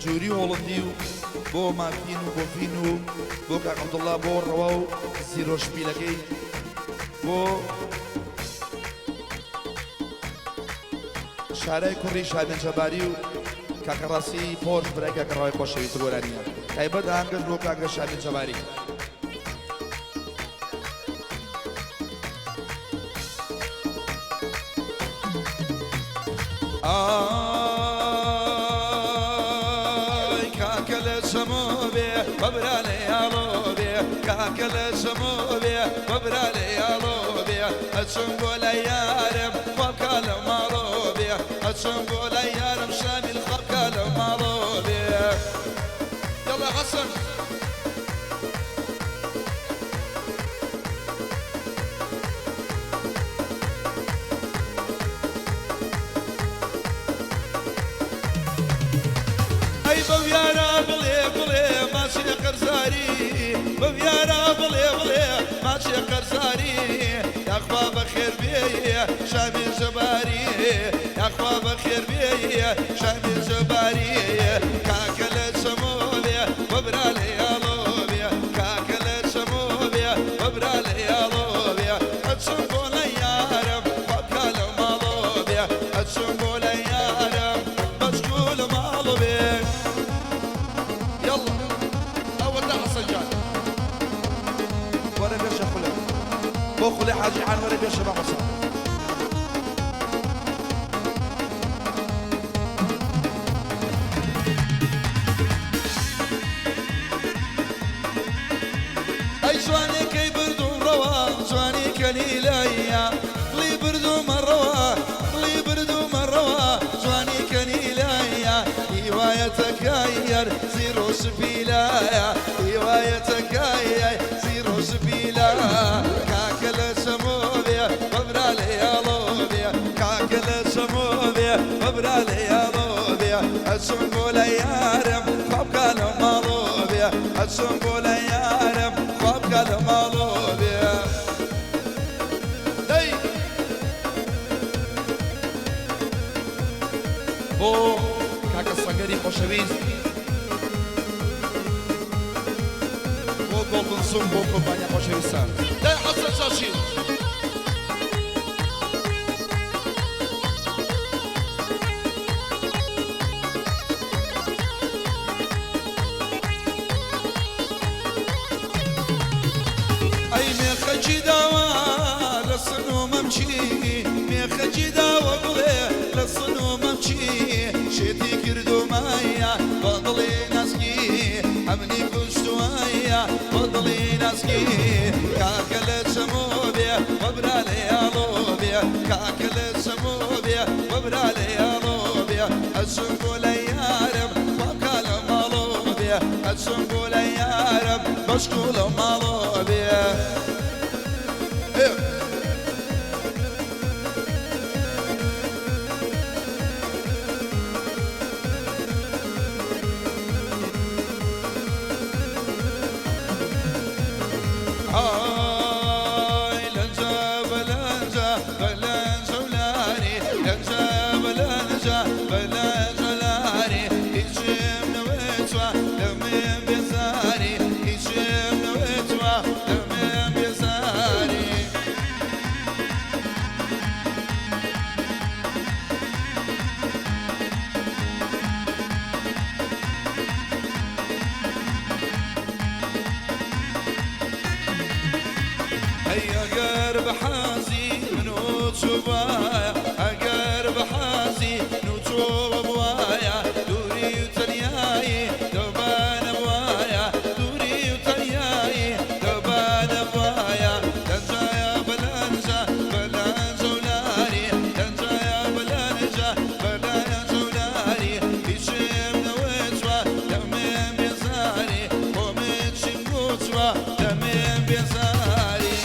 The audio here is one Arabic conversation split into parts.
جوری هۆڵندی و بۆ ماکین و بۆفین و بۆ کاک عەبدوڵڵا بۆ ڕەوا و زیرۆشپیلەکەی بۆ شارەی کوڕی شادن جەباری و کاکەڕاستی پۆش برای کاکەڕەوای خۆشەویست گۆرانیە تایبەت ئاهەنگەش بۆ کاکە شادن جەباری وبرالي يا لوبي كاكل سموبي وبرالي يا لوبي اتسنقول يارم وكال مالوبي اتسنقول يارم شامل خبكال مالوبي يلا حسن اي بويانا بلي ماشي قرزاري بويانا بلي ماشي قرزاري يا اخوة بخير بيه شامي زباري يا اخوة بخير بيه شامي زباري كاكل سموبي وبرالي يا لوبي كاكل سموبي وبرالي يا لوبي اتسنقول يارم وبكال مالوبي اتسنقول يارم بشكول مالوبي يلا اول ده حسجان وەرە بێشە خولێ بۆ خولێ حاجی عان وەرە بێشە بە حوسە اي جواني كي بردو روا جواني كليلايا لي بردو مروا لي بردو مروا جواني كليلايا هوايتك اير زيرو سبيلايا هوايتك اير زيرو سبيلا كاكل سموبيا وبرالي يا لوبيا كاكل سموبيا وبرالي يا لوبيا السنقول يارم خبكال مالوبيا السنقول يارم خبكال مالوبيا داي بۆ کاکە سەگەری خۆشەویست بۆ گۆڵدن سوم بۆ کۆمپانیا خۆشەویستان داي حسن شاشين اي ميخجي داوا لصنو ممشي ميخجي داوا بلي لصنو ممشي شيتي كردو مايا بطلي ناسكي امني كشتوايا بطلي ناسكي كاكل سموبيا وبرالي يا لوبيا كاكل سموبيا وبرالي يا لوبيا السنقول يارم وكال مالوبيا السنقول يارم بشكول مالوبيا هاي لنجا بلنجا بلنجا ولاني لنجا بلنجا بلنجا ولاني هيجم نويتوا لمن بيزاري هيجم نويتوا لمن بيزاري هيا قرب حازي نوت شبايا قرب حازي نوت بوايا دوري وتنياي دوبان بوايا دوري وتنياي دوبان بوايا لنجا يا بلنجا بلنجا وناري لنجا يا بلنجا بلنجا وناري هشام نوتوا لمن بيزاري ومن شموتوا لمن بيزاري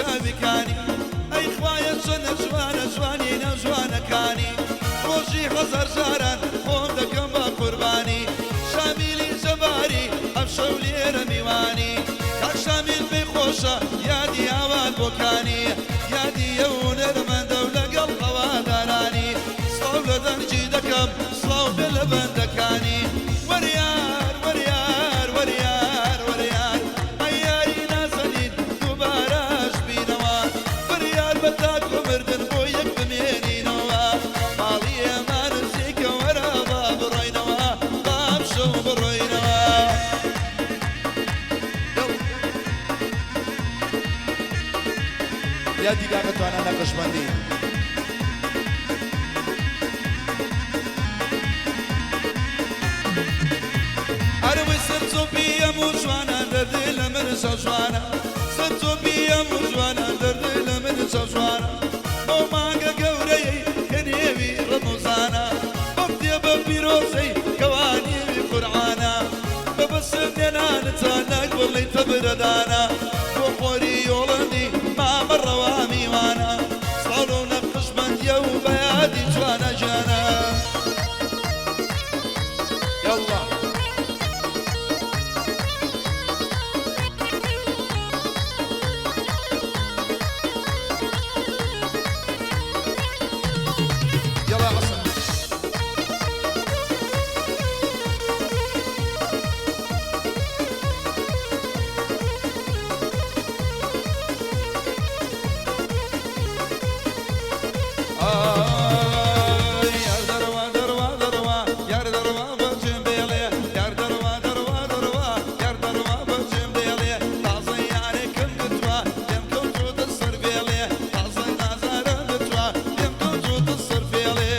چاویکانی ئەی خوایە چەنە جوانە جوانینە جوانەکانی ڕۆژی هەزار جاران خۆم دەکەم بە قوربانی شامیلی جەباری ئەم شەو لێرە میوانی کاک شامیل پێی خۆشە یادی ئاوات بۆکانی یادی ئەو نەرمەندە و لەگەڵ هەوادارانی سڵاو لە دەنجی دەکەم سڵاو بێ لە بەندەکانی وەریار وەریار وەریار وەریار ئەی یاری نازەنین دووبارەش بینەوە وەریار بە تاک و مردن بۆ یەک بمێنینەوە ماڵی ئێمە نزیکە وەرە با بڕۆینەوە بام شەو بڕۆینەوە یادی کاکە توانە نەقشبەندی ئەرەوەی سەرچۆپیەم و جوانە دەردێ لە من شەوجوانە سەرچۆپیەم و جوانە دەردێ لە من شەوجوانە بۆ مانگە گەورەی کە نێوی ڕەموزانە بە کتێ بە پیرۆزەی کەوانیوی قورعانە بە بەسر نێنانتە نەک بڵی تەبرەدانە بۆ خۆری یۆڵەندی مامە ڕەوا میوانە ساڵ و نەقشبەندیە و بەیادی جوانە جانە یەڵڵا يلا يا حسن yar darwa darwa darwa yar darwa bacım beyli yar darwa darwa darwa yar darwa bacım beyli tazı yare kim gitwa dem kutu تصر beyli tazı nazara gitwa dem kutu تصر beyli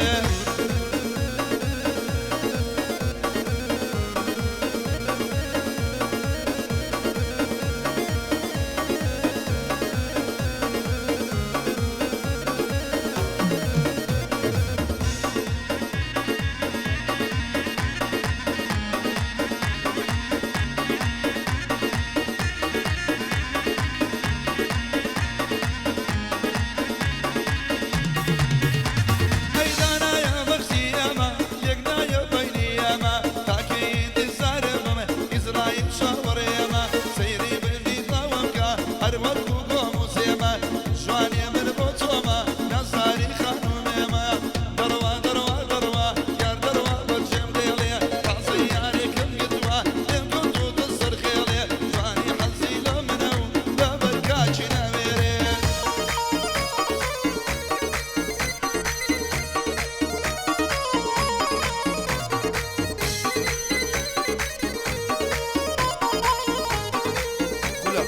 Aydana ya baksiyama yekna ya bayniyama taki intizarımı İsrail şavarıyama seyri bildi tavamka arvat kugomu sema şuan yemin botoma nazari hanumema darwa darwa darwa yar darwa bacım deliye tazı yari kim gitwa dem kuntu تصر خيلي şuani hazilo minu babar kaçina veri كلها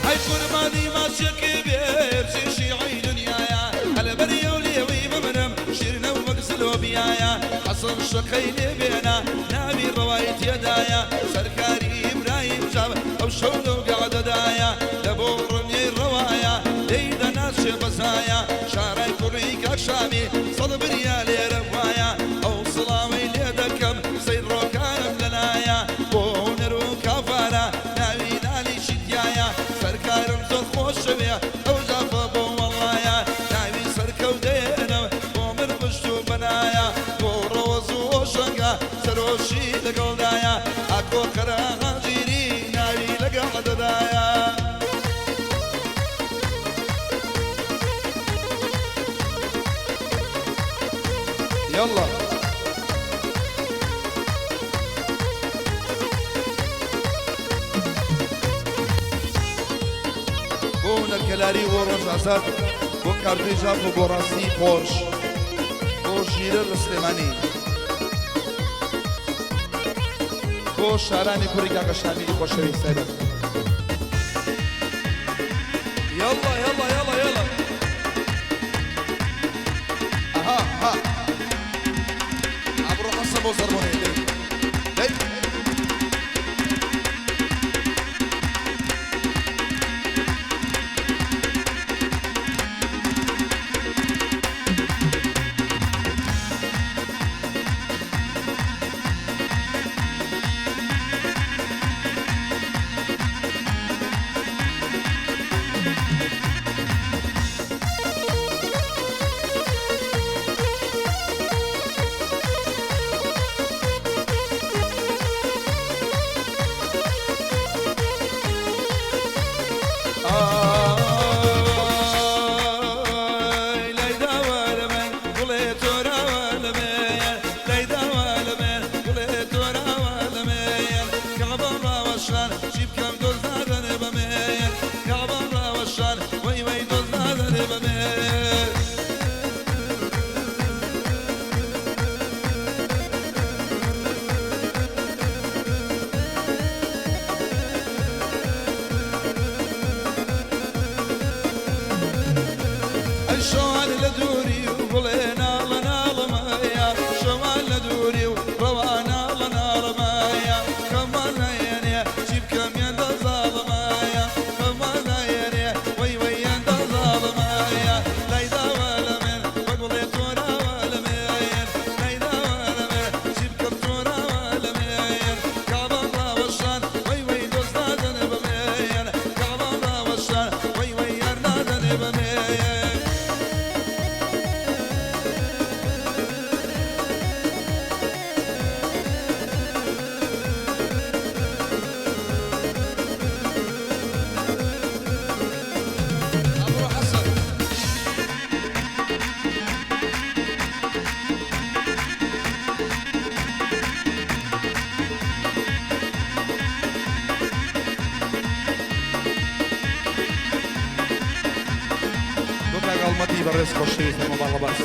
هاي قرباني ما شكي بيبسي شيعي دنيايا على بري وليوي ممنم شيرنا ومقسل وبيايا حصل شقيني بينا نبي رواية يدايا سركاري إبراهيم جاب أو شولو قعد دايا لبور من الروايا ليدا ناس شبزايا شاري كوريك شامي صلب ريالي روايا أو صلاوي ليدكم سير روكان بلنايا بونر وكافارا ناوي نالي شتيايا سركارم زور خوش بيا أو جافا بو والله ناوي سركو دينا بومر بشتو بنايا بو روزو شنقا سروشي لقل دايا أكو قرا جيري ناوي لقعد دايا يلا بۆ نەرکەلاری بۆ ڕۆژئازاد بۆ کاردوی ژاپ و بۆ ڕاستی خۆش بۆ ژیرە لە سلێمانی بۆ شارانی کوڕی کاکە شامیلی خۆشەویستە يلا يلا يلا يلا اها ها عبرو قصب وزربوني ليه شوان لدوري وبلينا لنا رمايا شوان لدوري وروانا لنا رمايا كمان يعني جيب كم يد ظالمايا كمان يعني وي وي يد ظالمايا لا يدا ولا من بقولي تورا ولا مين لا يدا ولا من جيب كم تورا ولا مين كعب الله وشان وي وي دوستان بمين كعب الله وشان وي وي يرنادن بمين أبو حسن دوكا قلمتي برس خوشي ثم بغباس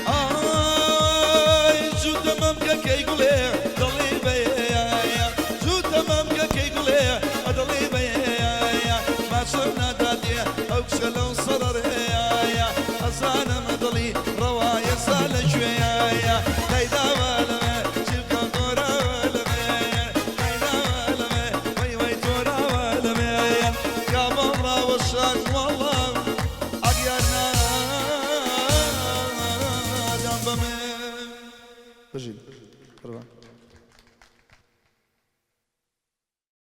آي جو تمام كي يقولي ضلي بيا جو تمام كي يقولي ضلي بيا ما صرنا دادي أو كسلون صدر يا أصانا مضلي رواية سال شوية ليدا ولا جيب كنتورا ولا مين ليدا ولا وي وي تورا ولا مين يا الله والشان والله أغيرنا جنب من بجي